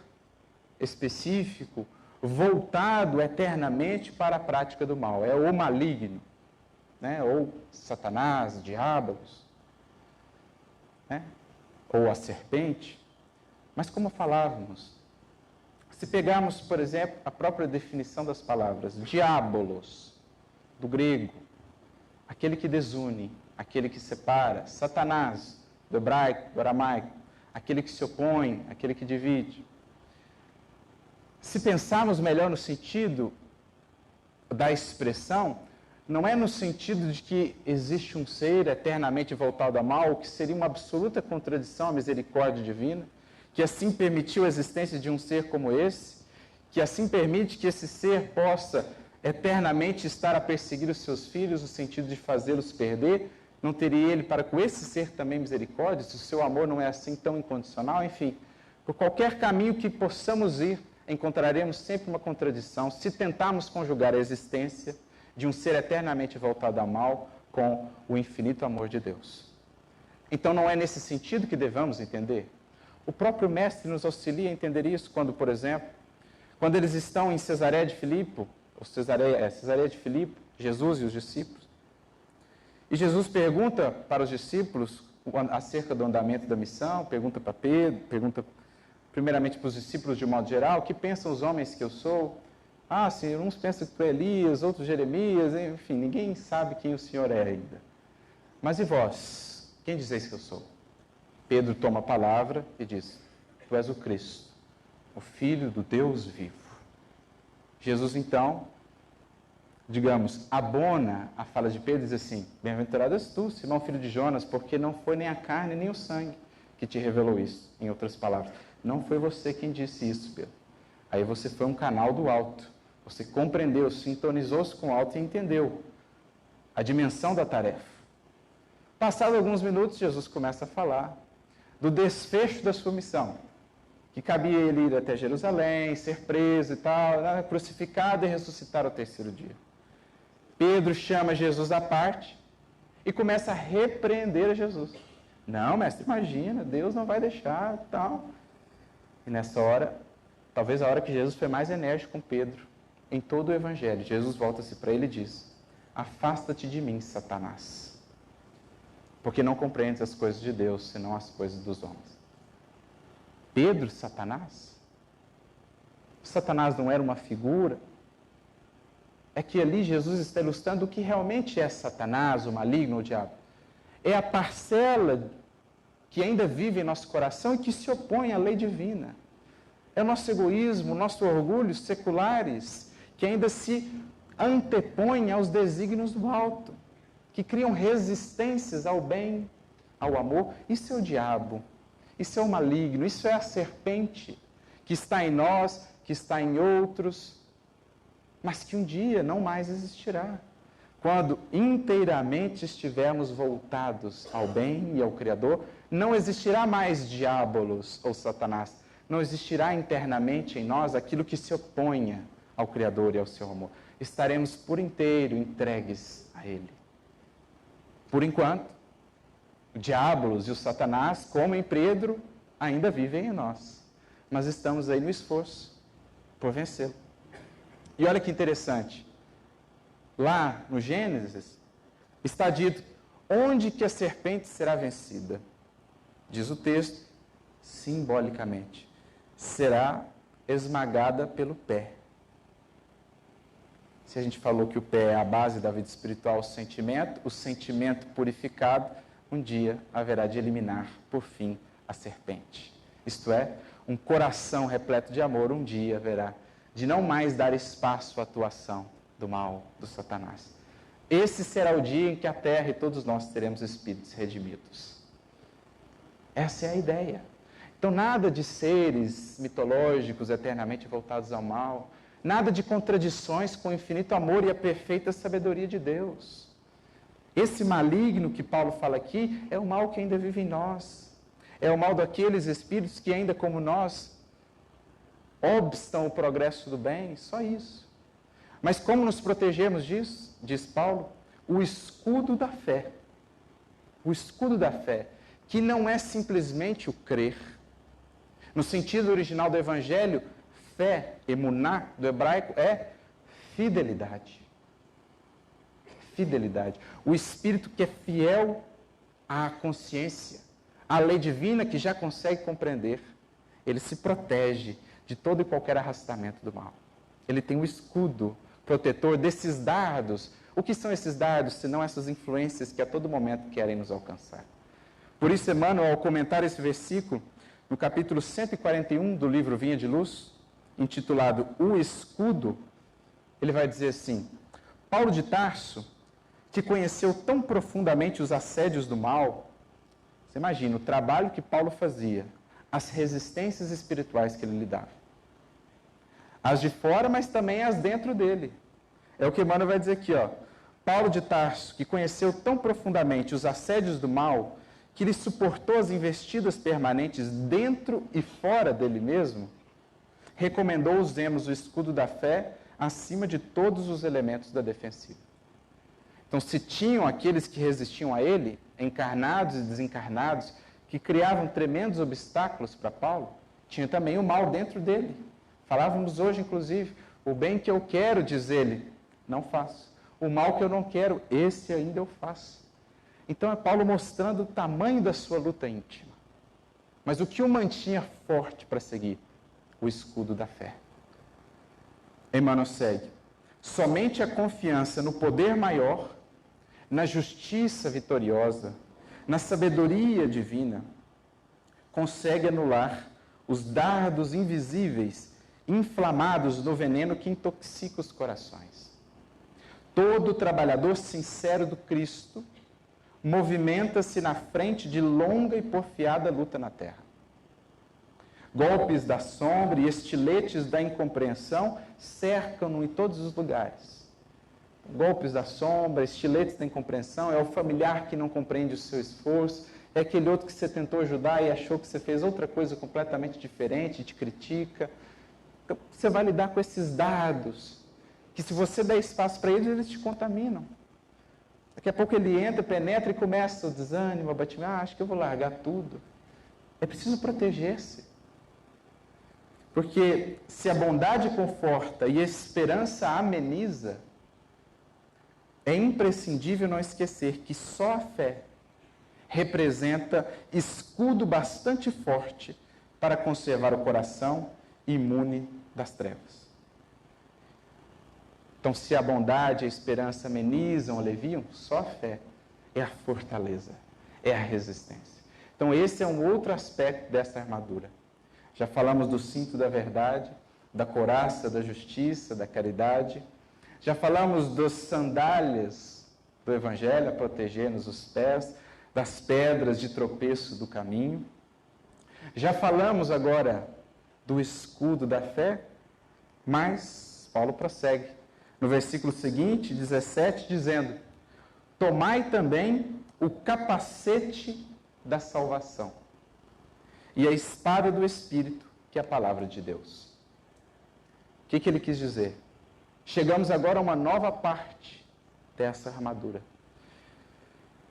específico, voltado eternamente para a prática do mal. É o maligno, né? Ou Satanás, diabos, né? Ou a serpente. Mas como falávamos, se pegarmos, por exemplo, a própria definição das palavras, diabolos, do grego, aquele que desune, aquele que separa, Satanás, do hebraico, do aramaico, aquele que se opõe, aquele que divide. Se pensarmos melhor no sentido da expressão, não é no sentido de que existe um ser eternamente voltado ao mal, que seria uma absoluta contradição à misericórdia divina, que assim permitiu a existência de um ser como esse, que assim permite que esse ser possa eternamente estar a perseguir os seus filhos, no sentido de fazê-los perder. Não teria ele para com esse ser também misericórdia, se o seu amor não é assim tão incondicional? Enfim, por qualquer caminho que possamos ir, encontraremos sempre uma contradição se tentarmos conjugar a existência de um ser eternamente voltado ao mal com o infinito amor de Deus. Então não é nesse sentido que devemos entender. O próprio Mestre nos auxilia a entender isso quando, por exemplo, quando eles estão em Cesareia de Filipe, Cesareia de Filipe, Jesus e os discípulos, e Jesus pergunta para os discípulos acerca do andamento da missão, pergunta para Pedro, pergunta primeiramente para os discípulos de modo geral, o que pensam os homens que eu sou? Ah, Senhor, uns pensam que tu é Elias, outros Jeremias, enfim, ninguém sabe quem o Senhor é ainda. Mas e vós? Quem dizeis que eu sou? Pedro toma a palavra e diz, tu és o Cristo, o Filho do Deus vivo. Jesus, então, digamos, abona a fala de Pedro e diz assim, bem-aventurado és tu, Simão, filho de Jonas, porque não foi nem a carne nem o sangue que te revelou isso. Em outras palavras, não foi você quem disse isso, Pedro. Aí você foi um canal do alto. Você compreendeu, sintonizou-se com o alto e entendeu a dimensão da tarefa. Passados alguns minutos, Jesus começa a falar do desfecho da sua missão, que cabia ele ir até Jerusalém, ser preso e tal, crucificado e ressuscitar ao terceiro dia. Pedro chama Jesus à parte e começa a repreender a Jesus. Não, mestre, imagina, Deus não vai deixar, tal. E nessa hora, talvez a hora que Jesus foi mais enérgico com Pedro, em todo o Evangelho, Jesus volta-se para ele e diz, afasta-te de mim, Satanás, porque não compreendes as coisas de Deus, senão as coisas dos homens. Pedro, Satanás? Satanás não era uma figura? é que ali Jesus está ilustrando o que realmente é Satanás, o maligno, o diabo. É a parcela que ainda vive em nosso coração e que se opõe à lei divina. É o nosso egoísmo, o nosso orgulho seculares, que ainda se antepõem aos desígnios do alto, que criam resistências ao bem, ao amor. Isso é o diabo, isso é o maligno, isso é a serpente que está em nós, que está em outros, mas que um dia não mais existirá. Quando inteiramente estivermos voltados ao bem e ao Criador, não existirá mais diabolos ou Satanás. Não existirá internamente em nós aquilo que se oponha ao Criador e ao seu amor. Estaremos por inteiro entregues a Ele. Por enquanto, o diabolos e o Satanás, como em Pedro, ainda vivem em nós. Mas estamos aí no esforço por vencê-lo. E olha que interessante. Lá no Gênesis, está dito, onde que a serpente será vencida? Diz o texto, simbolicamente, será esmagada pelo pé. Se a gente falou que o pé é a base da vida espiritual, o sentimento purificado, um dia haverá de eliminar, por fim, a serpente. Isto é, um coração repleto de amor, um dia haverá de não mais dar espaço à atuação do mal, do Satanás. Esse será o dia em que a terra e todos nós teremos espíritos redimidos. Essa é a ideia. Então, nada de seres mitológicos eternamente voltados ao mal, nada de contradições com o infinito amor e a perfeita sabedoria de Deus. Esse maligno que Paulo fala aqui é o mal que ainda vive em nós. É o mal daqueles espíritos que ainda como nós obstam o progresso do bem, só isso. Mas como nos protegemos disso? Diz Paulo, o escudo da fé. O escudo da fé, que não é simplesmente o crer. No sentido original do Evangelho, fé, emuná, do hebraico, é fidelidade. Fidelidade. O espírito que é fiel à consciência, à lei divina que já consegue compreender. Ele se protege de todo e qualquer arrastamento do mal. Ele tem o escudo protetor desses dardos. O que são esses dardos, senão essas influências que a todo momento querem nos alcançar? Por isso, Emmanuel, ao comentar esse versículo, no capítulo 141 do livro Vinha de Luz, intitulado O Escudo, ele vai dizer assim, Paulo de Tarso, que conheceu tão profundamente os assédios do mal, você imagina o trabalho que Paulo fazia, as resistências espirituais que ele lidava. As de fora, mas também as dentro dele. É o que Emmanuel vai dizer aqui, ó. Paulo de Tarso, que conheceu tão profundamente os assédios do mal, que lhe suportou as investidas permanentes dentro e fora dele mesmo, recomendou usemos o escudo da fé acima de todos os elementos da defensiva. Então, se tinham aqueles que resistiam a ele, encarnados e desencarnados, que criavam tremendos obstáculos para Paulo, tinha também o mal dentro dele. Falávamos hoje, inclusive, o bem que eu quero, diz ele, não faço. O mal que eu não quero, esse ainda eu faço. Então é Paulo mostrando o tamanho da sua luta íntima. Mas o que o mantinha forte para seguir? O escudo da fé. Emmanuel segue. Somente a confiança no poder maior, na justiça vitoriosa, na sabedoria divina, consegue anular os dardos invisíveis inflamados no veneno que intoxica os corações. Todo trabalhador sincero do Cristo movimenta-se na frente de longa e porfiada luta na terra. Golpes da sombra e estiletes da incompreensão cercam-no em todos os lugares. Golpes da sombra, estiletes da incompreensão, é o familiar que não compreende o seu esforço, é aquele outro que você tentou ajudar e achou que você fez outra coisa completamente diferente, te critica. Então, você vai lidar com esses dardos, que se você der espaço para eles te contaminam. Daqui a pouco ele entra, penetra e começa o desânimo, o abatimento. Acho que eu vou largar tudo. É preciso proteger-se. Porque se a bondade conforta e a esperança ameniza, é imprescindível não esquecer que só a fé representa escudo bastante forte para conservar o coração imune das trevas. Então, se a bondade e a esperança amenizam, aliviam, só a fé é a fortaleza, é a resistência. Então, esse é um outro aspecto dessa armadura. Já falamos do cinto da verdade, da couraça da justiça, da caridade. Já falamos das sandálias do Evangelho, a proteger-nos os pés, das pedras de tropeço do caminho. Já falamos agora do escudo da fé, mas Paulo prossegue. No versículo seguinte, 17, dizendo: tomai também o capacete da salvação e a espada do Espírito, que é a palavra de Deus. O que ele quis dizer? Chegamos agora a uma nova parte dessa armadura.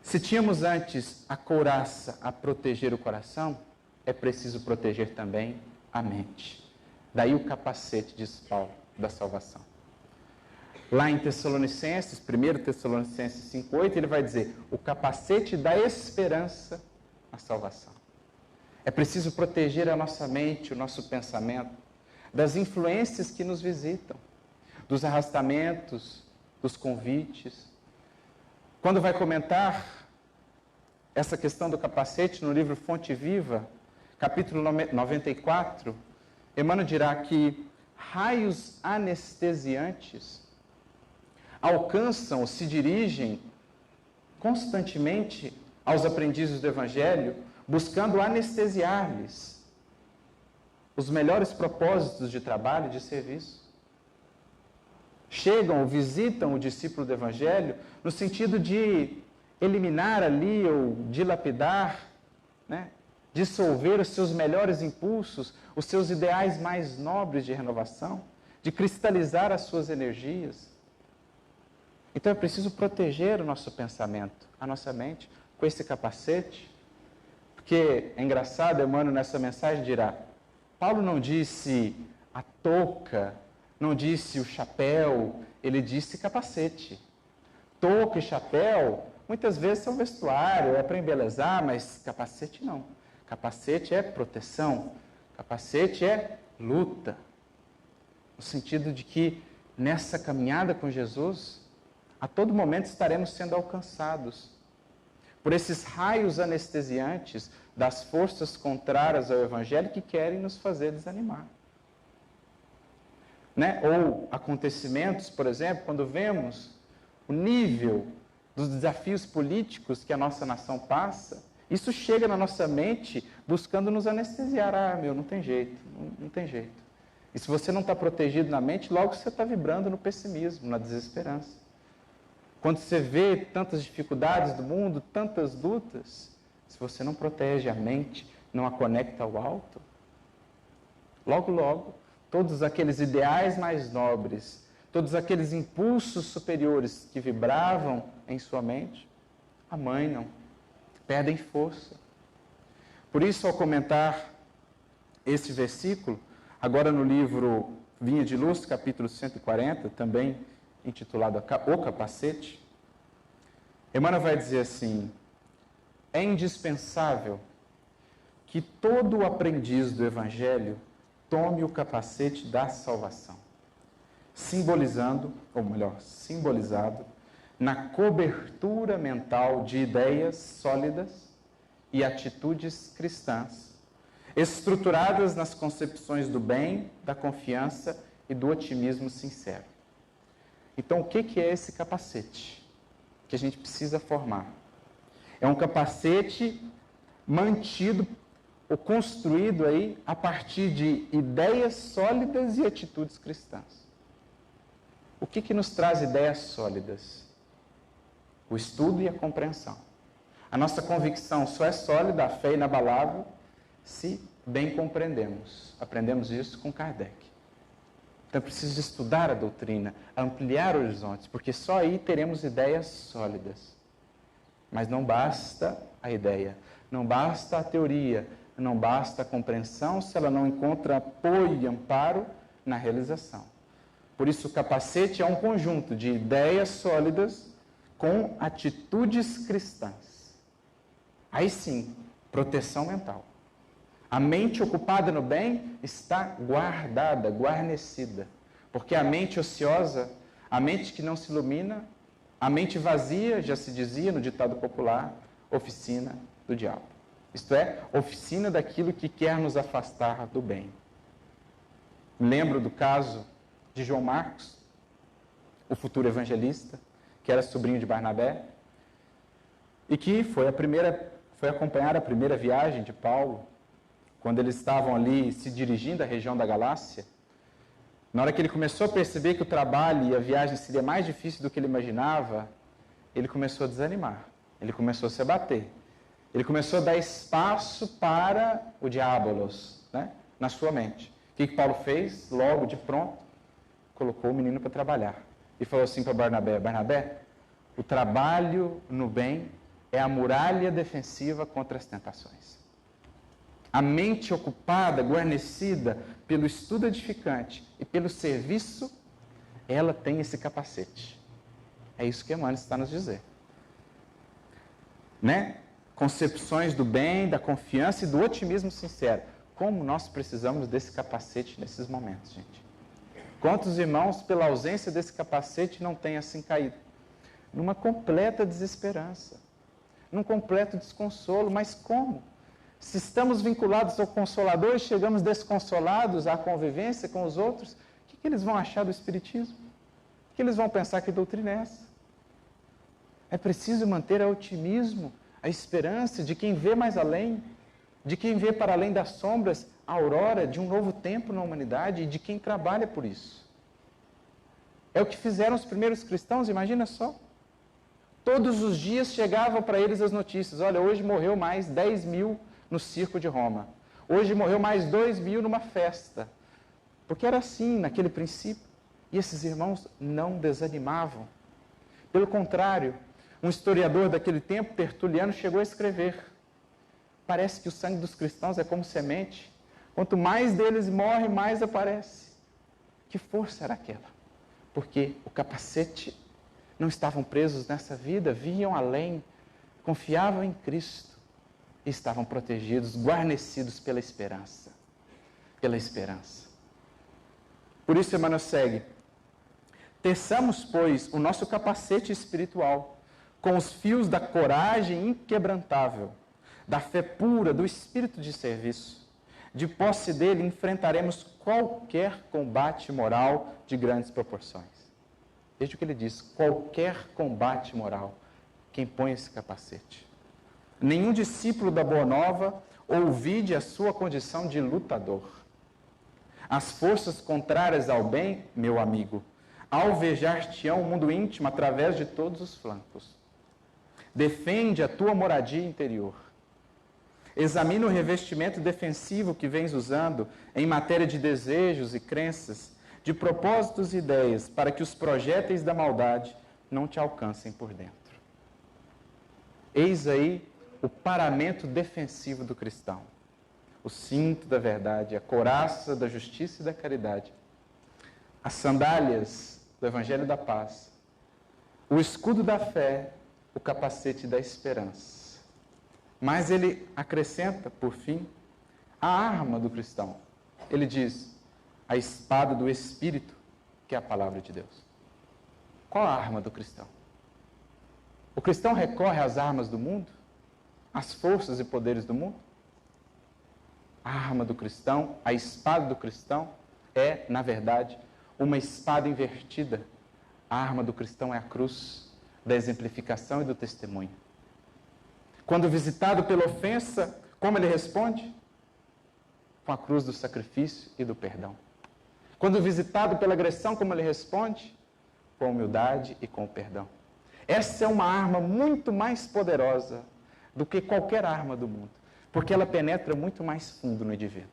Se tínhamos antes a couraça a proteger o coração, é preciso proteger também a mente. Daí o capacete, diz Paulo, da salvação. Lá em Tessalonicenses, 1 Tessalonicenses 5,8, ele vai dizer: o capacete da esperança na salvação. É preciso proteger a nossa mente, o nosso pensamento, das influências que nos visitam, dos arrastamentos, dos convites. Quando vai comentar essa questão do capacete no livro Fonte Viva, capítulo 94, Emmanuel dirá que raios anestesiantes alcançam, se dirigem constantemente aos aprendizes do Evangelho, buscando anestesiar-lhes os melhores propósitos de trabalho e de serviço. Chegam, visitam o discípulo do Evangelho no sentido de eliminar ali ou dilapidar, dissolver os seus melhores impulsos, os seus ideais mais nobres de renovação, de cristalizar as suas energias. Então é preciso proteger o nosso pensamento, a nossa mente, com esse capacete. Porque é engraçado, Emmanuel nessa mensagem dirá: Paulo não disse a touca, não disse o chapéu, ele disse capacete. Touca e chapéu, muitas vezes são vestuário, é para embelezar, mas capacete não. Capacete é proteção, capacete é luta. No sentido de que nessa caminhada com Jesus, a todo momento estaremos sendo alcançados por esses raios anestesiantes das forças contrárias ao Evangelho que querem nos fazer desanimar. Ou acontecimentos, por exemplo, quando vemos o nível dos desafios políticos que a nossa nação passa, isso chega na nossa mente buscando nos anestesiar. Não tem jeito, não tem jeito. E se você não está protegido na mente, logo você está vibrando no pessimismo, na desesperança. Quando você vê tantas dificuldades do mundo, tantas lutas, se você não protege a mente, não a conecta ao alto, logo, logo, todos aqueles ideais mais nobres, todos aqueles impulsos superiores que vibravam em sua mente, amainam, perdem força. Por isso, ao comentar esse versículo, agora no livro Vinha de Luz, capítulo 140, também intitulado O Capacete, Emmanuel vai dizer assim: é indispensável que todo aprendiz do Evangelho tome o capacete da salvação, simbolizado na cobertura mental de ideias sólidas e atitudes cristãs, estruturadas nas concepções do bem, da confiança e do otimismo sincero. Então, o que é esse capacete que a gente precisa formar? É um capacete mantido ou construído aí a partir de ideias sólidas e atitudes cristãs. O que nos traz ideias sólidas? O estudo e a compreensão. A nossa convicção só é sólida, a fé inabalável, se bem compreendemos. Aprendemos isso com Kardec. Então é preciso estudar a doutrina, ampliar horizontes, porque só aí teremos ideias sólidas. Mas não basta a ideia, não basta a teoria, não basta a compreensão se ela não encontra apoio e amparo na realização. Por isso o capacete é um conjunto de ideias sólidas com atitudes cristãs. Aí sim, proteção mental. A mente ocupada no bem está guardada, guarnecida. Porque a mente ociosa, A mente que não se ilumina, a mente vazia, já se dizia no ditado popular, oficina do diabo. Isto é, oficina daquilo que quer nos afastar do bem. Me lembro do caso de João Marcos, o futuro evangelista, que era sobrinho de Barnabé, e que foi acompanhar a primeira viagem de Paulo, quando eles estavam ali se dirigindo à região da Galácia. Na hora que ele começou a perceber que o trabalho e a viagem seria mais difícil do que ele imaginava, ele começou a desanimar, ele começou a se abater, ele começou a dar espaço para o diabolos, né, na sua mente. O que Paulo fez? Logo, de pronto, colocou o menino para trabalhar. E falou assim para Barnabé: Barnabé, o trabalho no bem é a muralha defensiva contra as tentações. A mente ocupada, guarnecida pelo estudo edificante e pelo serviço, ela tem esse capacete. É isso que Emmanuel está nos dizer. Né? Concepções do bem, da confiança e do otimismo sincero. Como nós precisamos desse capacete nesses momentos, gente. Quantos irmãos, pela ausência desse capacete, não têm assim caído? Numa completa desesperança, num completo desconsolo. Mas como? Se estamos vinculados ao Consolador e chegamos desconsolados à convivência com os outros, o que eles vão achar do Espiritismo? O que eles vão pensar? Que doutrina é essa? É preciso manter o otimismo, a esperança de quem vê mais além, de quem vê para além das sombras a aurora de um novo tempo na humanidade e de quem trabalha por isso. É o que fizeram os primeiros cristãos, imagina só. Todos os dias chegavam para eles as notícias: olha, hoje morreu mais 10 mil no circo de Roma. Hoje morreu mais 2 mil numa festa. Porque era assim naquele princípio. E esses irmãos não desanimavam. Pelo contrário, um historiador daquele tempo, Tertuliano, chegou a escrever: parece que o sangue dos cristãos é como semente. Quanto mais deles morre, mais aparece. Que força era aquela? Porque o capacete, não estavam presos nessa vida, viam além, confiavam em Cristo e estavam protegidos, guarnecidos pela esperança. Pela esperança. Por isso, Emmanuel segue: teçamos, pois, o nosso capacete espiritual com os fios da coragem inquebrantável, da fé pura, do espírito de serviço. De posse dele, enfrentaremos qualquer combate moral de grandes proporções. Veja o que ele diz: qualquer combate moral. Quem põe esse capacete? Nenhum discípulo da Boa Nova ouvide a sua condição de lutador. As forças contrárias ao bem, meu amigo, alvejar-te-ão o mundo íntimo através de todos os flancos. Defende a tua moradia interior. Examina o revestimento defensivo que vens usando em matéria de desejos e crenças, de propósitos e ideias, para que os projéteis da maldade não te alcancem por dentro. Eis aí o paramento defensivo do cristão. O cinto da verdade, a couraça da justiça e da caridade, as sandálias do Evangelho da Paz, o escudo da fé, o capacete da esperança. Mas ele acrescenta, por fim, a arma do cristão. Ele diz: a espada do Espírito, que é a palavra de Deus. Qual a arma do cristão? O cristão recorre às armas do mundo? Às forças e poderes do mundo? A arma do cristão, a espada do cristão é, na verdade, uma espada invertida. A arma do cristão é a cruz da exemplificação e do testemunho. Quando visitado pela ofensa, como ele responde? Com a cruz do sacrifício e do perdão. Quando visitado pela agressão, como ele responde? Com a humildade e com o perdão. Essa é uma arma muito mais poderosa do que qualquer arma do mundo, porque ela penetra muito mais fundo no indivíduo.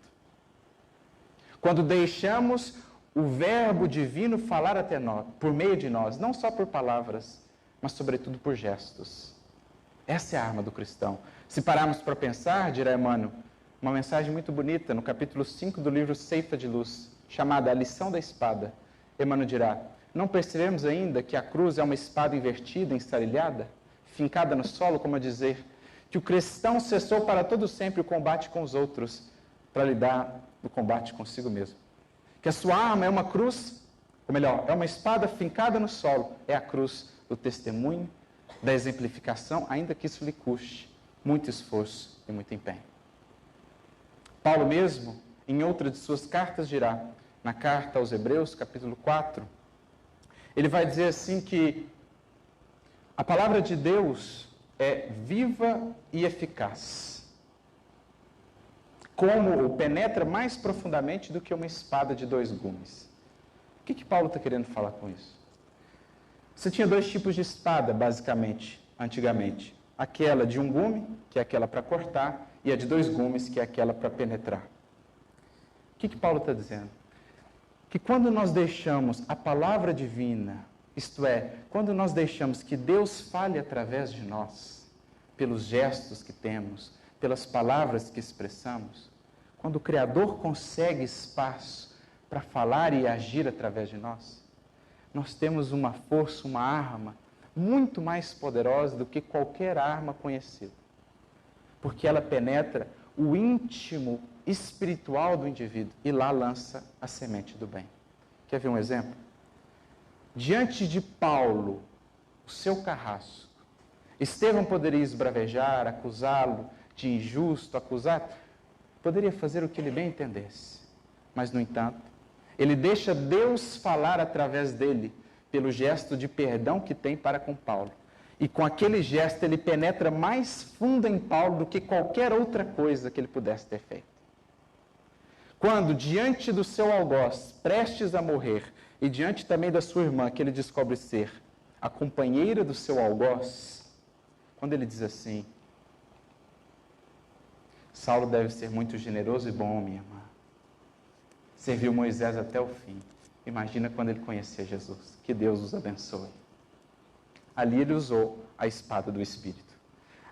Quando deixamos o verbo divino falar até nós, por meio de nós, não só por palavras, mas sobretudo por gestos. Essa é a arma do cristão. Se pararmos para pensar, dirá Emmanuel, uma mensagem muito bonita no capítulo 5 do livro Ceifa de Luz, chamada A Lição da Espada. Emmanuel dirá: não percebemos ainda que a cruz é uma espada invertida, ensarilhada, fincada no solo, como a dizer, que o cristão cessou para todo sempre o combate com os outros, para lidar no combate consigo mesmo. Que a sua arma é uma cruz Ou melhor, é uma espada fincada no solo, é a cruz do testemunho, da exemplificação, ainda que isso lhe custe muito esforço e muito empenho. Paulo mesmo, em outra de suas cartas, dirá, na carta aos Hebreus, capítulo 4, ele vai dizer assim que a palavra de Deus é viva e eficaz, como penetra mais profundamente do que uma espada de 2 gumes. O que Paulo está querendo falar com isso? Você tinha 2 tipos de espada, basicamente, antigamente. Aquela de 1 gume, que é aquela para cortar, e a de 2 gumes, que é aquela para penetrar. O que Paulo está dizendo? Que quando nós deixamos a palavra divina, isto é, quando nós deixamos que Deus fale através de nós, pelos gestos que temos, pelas palavras que expressamos, quando o Criador consegue espaço para falar e agir através de nós, nós temos uma força, uma arma muito mais poderosa do que qualquer arma conhecida. Porque ela penetra o íntimo espiritual do indivíduo e lá lança a semente do bem. Quer ver um exemplo? Diante de Paulo, o seu carrasco, Estevão poderia esbravejar, acusá-lo de injusto, poderia fazer o que ele bem entendesse. Mas, no entanto, ele deixa Deus falar através dele, pelo gesto de perdão que tem para com Paulo. E com aquele gesto ele penetra mais fundo em Paulo do que qualquer outra coisa que ele pudesse ter feito. Quando, diante do seu algoz, prestes a morrer, e diante também da sua irmã, que ele descobre ser a companheira do seu algoz, quando ele diz assim, Saulo deve ser muito generoso e bom, minha irmã. Serviu Moisés até o fim. Imagina quando ele conhecia Jesus. Que Deus os abençoe. Ali ele usou a espada do Espírito.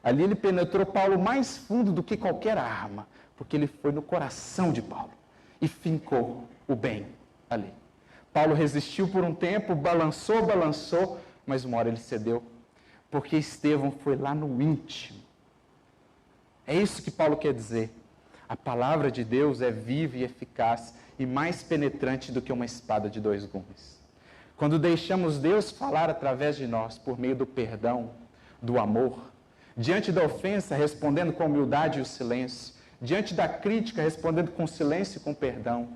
Ali ele penetrou Paulo mais fundo do que qualquer arma, porque ele foi no coração de Paulo e fincou o bem ali. Paulo resistiu por um tempo, balançou, mas uma hora ele cedeu, porque Estevão foi lá no íntimo. É isso que Paulo quer dizer. A palavra de Deus é viva e eficaz e mais penetrante do que uma espada de 2 gumes. Quando deixamos Deus falar através de nós, por meio do perdão, do amor, diante da ofensa, respondendo com humildade e o silêncio, diante da crítica, respondendo com silêncio e com perdão,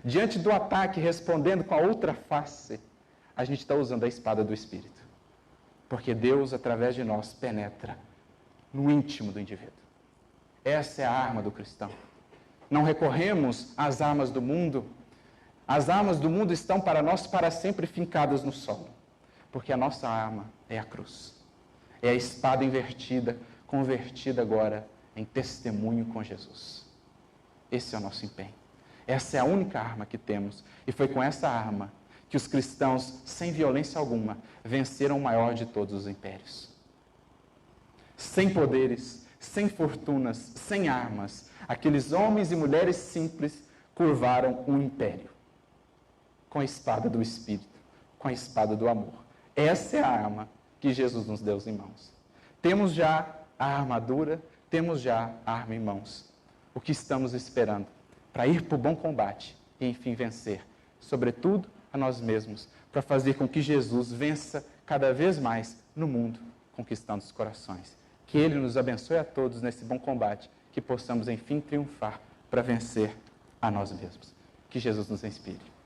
diante do ataque, respondendo com a outra face, a gente está usando a espada do Espírito. Porque Deus, através de nós, penetra no íntimo do indivíduo. Essa é a arma do cristão. Não recorremos às armas do mundo. As armas do mundo estão para nós para sempre fincadas no solo. Porque a nossa arma é a cruz. É a espada invertida, convertida agora em testemunho com Jesus. Esse é o nosso empenho. Essa é a única arma que temos. E foi com essa arma que os cristãos, sem violência alguma, venceram o maior de todos os impérios. Sem poderes, sem fortunas, sem armas, aqueles homens e mulheres simples curvaram um império. Com a espada do Espírito, com a espada do amor. Essa é a arma que Jesus nos deu em mãos. Temos já a armadura, temos já a arma em mãos. O que estamos esperando? Para ir para o bom combate e, enfim, vencer. Sobretudo, a nós mesmos, para fazer com que Jesus vença cada vez mais no mundo, conquistando os corações. Que Ele nos abençoe a todos nesse bom combate, que possamos, enfim, triunfar para vencer a nós mesmos. Que Jesus nos inspire.